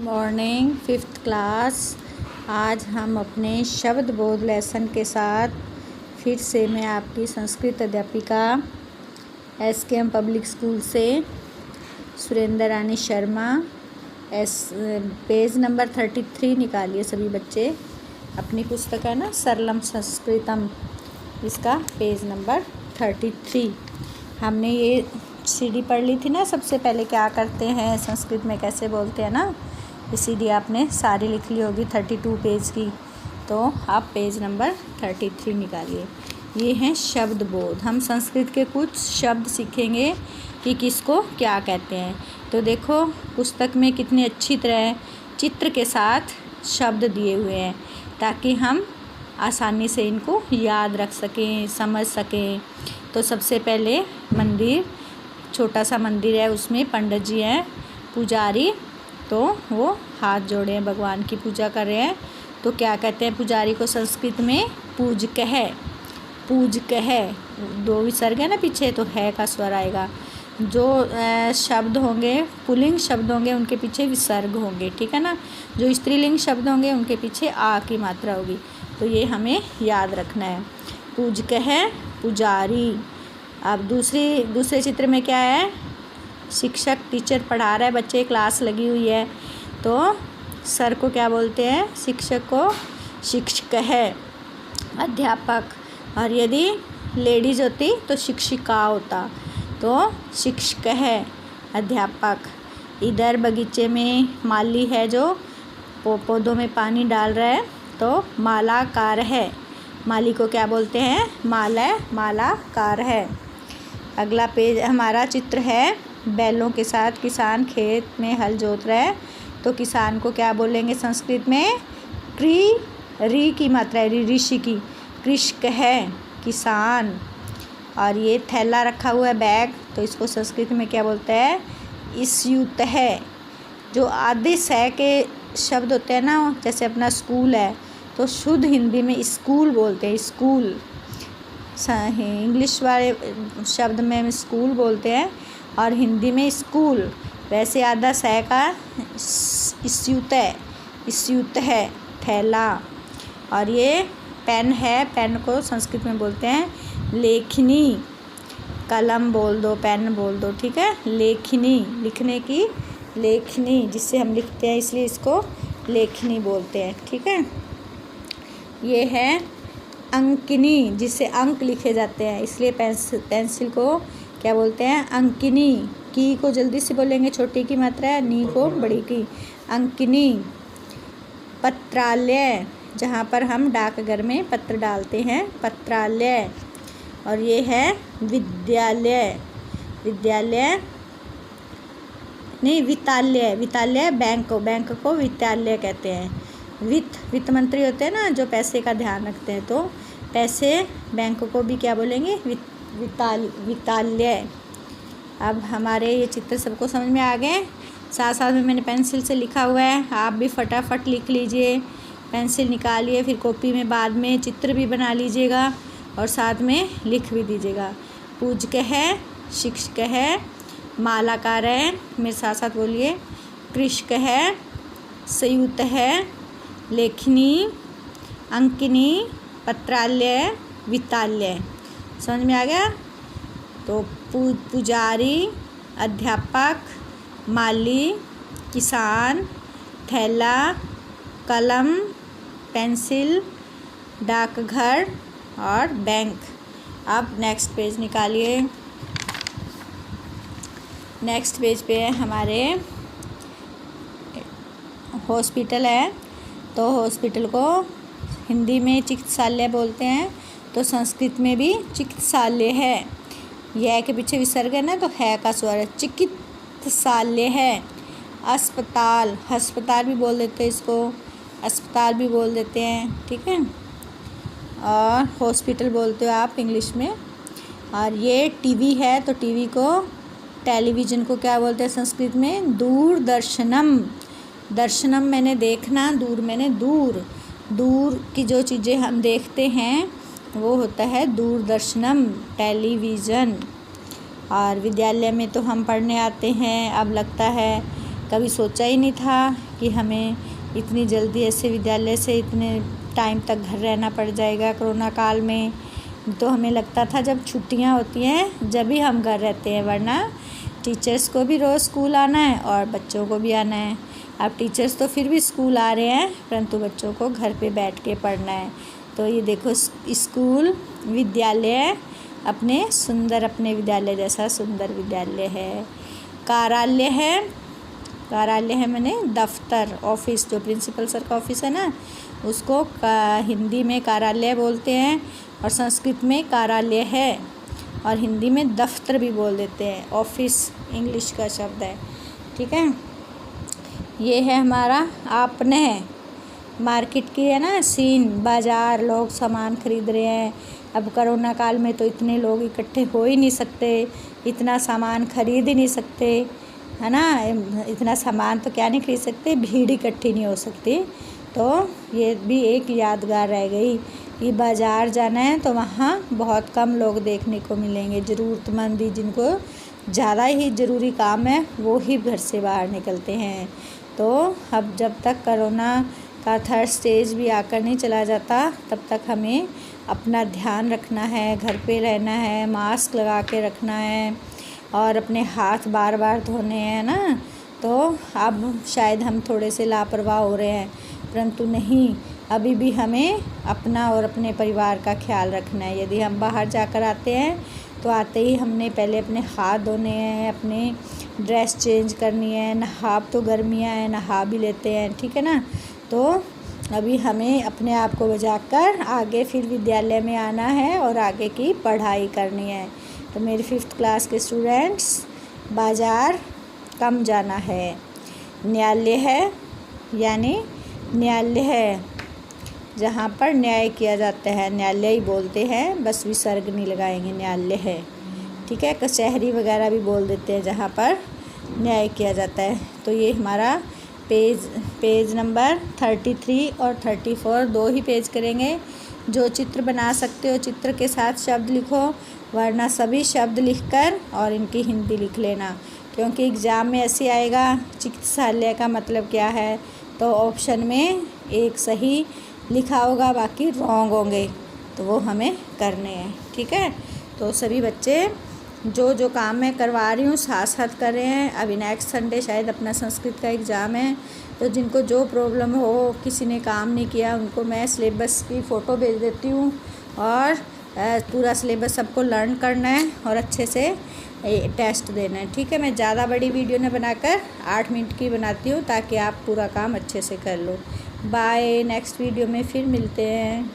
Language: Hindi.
Morning fifth class. आज हम अपने शब्द बोध लेसन के साथ फिर से मैं आपकी संस्कृत अध्यापिका SKM पब्लिक स्कूल से सुरेंद्र रानी शर्मा पेज नंबर 33 निकालिए सभी बच्चे। अपनी पुस्तक है ना सरलम संस्कृतम, इसका पेज नंबर 33। हमने ये सीढ़ी पढ़ ली थी ना, सबसे पहले क्या करते हैं संस्कृत में कैसे बोलते हैं ना, ये सीढ़ी आपने सारी लिख ली होगी 32 पेज की। तो आप पेज नंबर 33 निकालिए। ये हैं शब्द बोध। हम संस्कृत के कुछ शब्द सीखेंगे कि किसको क्या कहते हैं। तो देखो पुस्तक में कितनी अच्छी तरह चित्र के साथ शब्द दिए हुए हैं ताकि हम आसानी से इनको याद रख सकें, समझ सकें। तो सबसे पहले मंदिर, छोटा सा मंदिर है, उसमें पंडित जी हैं, पुजारी, तो वो हाथ जोड़े हैं, भगवान की पूजा कर रहे हैं। तो क्या कहते हैं पुजारी को संस्कृत में? पूजक है। पूजक है, दो विसर्ग है ना पीछे, तो है का स्वर आएगा। जो शब्द होंगे, पुल्लिंग शब्द होंगे, उनके पीछे विसर्ग होंगे, ठीक है ना। जो स्त्रीलिंग शब्द होंगे उनके पीछे आ की मात्रा होगी। तो ये हमें याद रखना है। पूजक है, पुजारी। अब दूसरे चित्र में क्या है? शिक्षक, टीचर पढ़ा रहा है, बच्चे क्लास लगी हुई है। तो सर को क्या बोलते हैं? शिक्षक को शिक्षक है। अध्यापक, और यदि लेडीज होती तो शिक्षिका होता। तो शिक्षक है, अध्यापक। इधर बगीचे में माली है जो पौधों में पानी डाल रहा है, तो मालाकार है। माली को क्या बोलते हैं? मालाकार है। अगला पेज हमारा चित्र है, बैलों के साथ किसान खेत में हल जोत रहा है। तो किसान को क्या बोलेंगे संस्कृत में? री की मात्रा है, ऋषि की। कृषक है, किसान। और ये थैला रखा हुआ है, बैग, तो इसको संस्कृत में क्या बोलते हैं? स्यूत है। जो आधे सह के शब्द होते हैं ना, जैसे अपना स्कूल है, तो शुद्ध हिंदी में स्कूल बोलते हैं, स्कूल। इंग्लिश वाले शब्द में हम स्कूल बोलते हैं और हिंदी में स्कूल। वैसे आधा सह का स्यूत है, थैला। और ये पेन है, पेन को संस्कृत में बोलते हैं लेखनी। कलम बोल दो, पेन बोल दो, ठीक है। लेखनी, लिखने की लेखनी, जिससे हम लिखते हैं, इसलिए इसको लेखनी बोलते हैं, ठीक है। ये है अंकिनी, जिससे अंक लिखे जाते हैं, इसलिए पेंसिल को क्या बोलते हैं? अंकिनी। की को जल्दी से बोलेंगे, छोटी की मात्रा है, नी को बड़ी की। अंकिनी। पत्रालय, जहाँ पर हम डाकघर में पत्र डालते हैं, पत्रालय। और ये है विद्यालय। विद्यालय नहीं, वित्तालय। वित्तालय बैंक को वित्तालय कहते हैं। वित्त मंत्री होते हैं ना, जो पैसे का ध्यान रखते हैं, तो पैसे बैंक को भी क्या बोलेंगे? वित्तालय। अब हमारे ये चित्र सबको समझ में आ गए। साथ साथ में मैंने पेंसिल से लिखा हुआ है, आप भी फटाफट लिख लीजिए। पेंसिल निकालिए, फिर कॉपी में बाद में चित्र भी बना लीजिएगा और साथ में लिख भी दीजिएगा। पूजक है, शिक्षक है, मालाकार है, मेरे साथ साथ बोलिए। कृषक है, संयुक्त है, लेखनी, अंकिनी, पत्रालय, वित्तालय। समझ में आ गया? तो पुजारी, अध्यापक, माली, किसान, थैला, कलम, पेंसिल, डाकघर और बैंक। अब नेक्स्ट पेज निकालिए। नेक्स्ट पेज पे हमारे हॉस्पिटल है। तो हॉस्पिटल को हिंदी में चिकित्सालय बोलते हैं, तो संस्कृत में भी चिकित्सालय है। यह के पीछे विसर्ग है ना, तो है का स्वर है, चिकित्सालय है। अस्पताल, अस्पताल भी बोल देते हैं इसको, अस्पताल भी बोल देते हैं, ठीक है। और हॉस्पिटल बोलते हो आप इंग्लिश में। और ये टीवी है, तो टीवी को, टेलीविज़न को क्या बोलते हैं संस्कृत में? दूरदर्शनम। दर्शनम मैंने देखना, दूर मैंने दूर। दूर की जो चीज़ें हम देखते हैं वो होता है दूरदर्शनम, टेलीविज़न। और विद्यालय में तो हम पढ़ने आते हैं, अब लगता है कभी सोचा ही नहीं था कि हमें इतनी जल्दी ऐसे विद्यालय से इतने टाइम तक घर रहना पड़ जाएगा कोरोना काल में। तो हमें लगता था जब छुट्टियां होती हैं जब भी हम घर रहते हैं, वरना टीचर्स को भी रोज़ स्कूल आना है और बच्चों को भी आना है। अब टीचर्स तो फिर भी स्कूल आ रहे हैं, परंतु बच्चों को घर पे बैठ के पढ़ना है। तो ये देखो स्कूल विद्यालय अपने विद्यालय जैसा सुंदर विद्यालय है। कार्यालय है मैंने दफ्तर, ऑफिस, जो प्रिंसिपल सर का ऑफिस है ना, उसको हिंदी में कार्यालय बोलते हैं और संस्कृत में कार्यालय है, और हिंदी में दफ्तर भी बोल देते हैं। ऑफिस इंग्लिश का शब्द है, ठीक है। ये है हमारा आपने मार्केट की है ना सीन, बाज़ार, लोग सामान खरीद रहे हैं। अब कोरोना काल में तो इतने लोग इकट्ठे हो ही नहीं सकते, इतना सामान खरीद ही नहीं सकते, है ना। इतना सामान तो क्या नहीं खरीद सकते, भीड़ इकट्ठी नहीं हो सकती। तो ये भी एक यादगार रह गई कि बाज़ार जाना है तो वहाँ बहुत कम लोग देखने को मिलेंगे। ज़रूरतमंद ही, जिनको ज़्यादा ही ज़रूरी काम है, वो ही घर से बाहर निकलते हैं। तो अब जब तक कोरोना का थर्ड स्टेज भी आकर नहीं चला जाता, तब तक हमें अपना ध्यान रखना है, घर पे रहना है, मास्क लगा के रखना है और अपने हाथ बार बार धोने हैं ना। तो अब शायद हम थोड़े से लापरवाह हो रहे हैं, परंतु नहीं, अभी भी हमें अपना और अपने परिवार का ख्याल रखना है। यदि हम बाहर जाकर आते हैं तो आते ही हमने पहले अपने हाथ धोने हैं, अपने ड्रेस चेंज करनी है, नहा, तो गर्मियाँ हैं नहा भी लेते हैं, ठीक है ना। तो अभी हमें अपने आप को बचाकर आगे फिर विद्यालय में आना है और आगे की पढ़ाई करनी है। तो मेरी 5th क्लास के स्टूडेंट्स, बाज़ार कम जाना है। न्यायालय है, यानी न्यायालय है जहाँ पर न्याय किया जाता है, न्यायालय ही बोलते हैं, बस विसर्ग नहीं लगाएंगे, न्यायालय है, ठीक है। कचहरी वगैरह भी बोल देते हैं जहाँ पर न्याय किया जाता है। तो ये हमारा पेज नंबर 33 और 34 दो ही पेज करेंगे। जो चित्र बना सकते हो चित्र के साथ शब्द लिखो, वरना सभी शब्द लिखकर और इनकी हिंदी लिख लेना, क्योंकि एग्ज़ाम में ऐसे आएगा चिकित्सालय का मतलब क्या है, तो ऑप्शन में एक सही लिखा होगा, बाकी रॉन्ग होंगे, तो वो हमें करने हैं, ठीक है। तो सभी बच्चे जो जो काम मैं करवा रही हूँ साथ साथ कर रहे हैं। अभी नेक्स्ट संडे शायद अपना संस्कृत का एग्ज़ाम है, तो जिनको जो प्रॉब्लम हो, किसी ने काम नहीं किया, उनको मैं सिलेबस की फ़ोटो भेज देती हूँ और पूरा सिलेबस सबको लर्न करना है और अच्छे से टेस्ट देना है, ठीक है। मैं ज़्यादा बड़ी वीडियो न बनाकर 8 मिनट की बनाती हूँ ताकि आप पूरा काम अच्छे से कर लो। बाय, नेक्स्ट वीडियो में फिर मिलते हैं।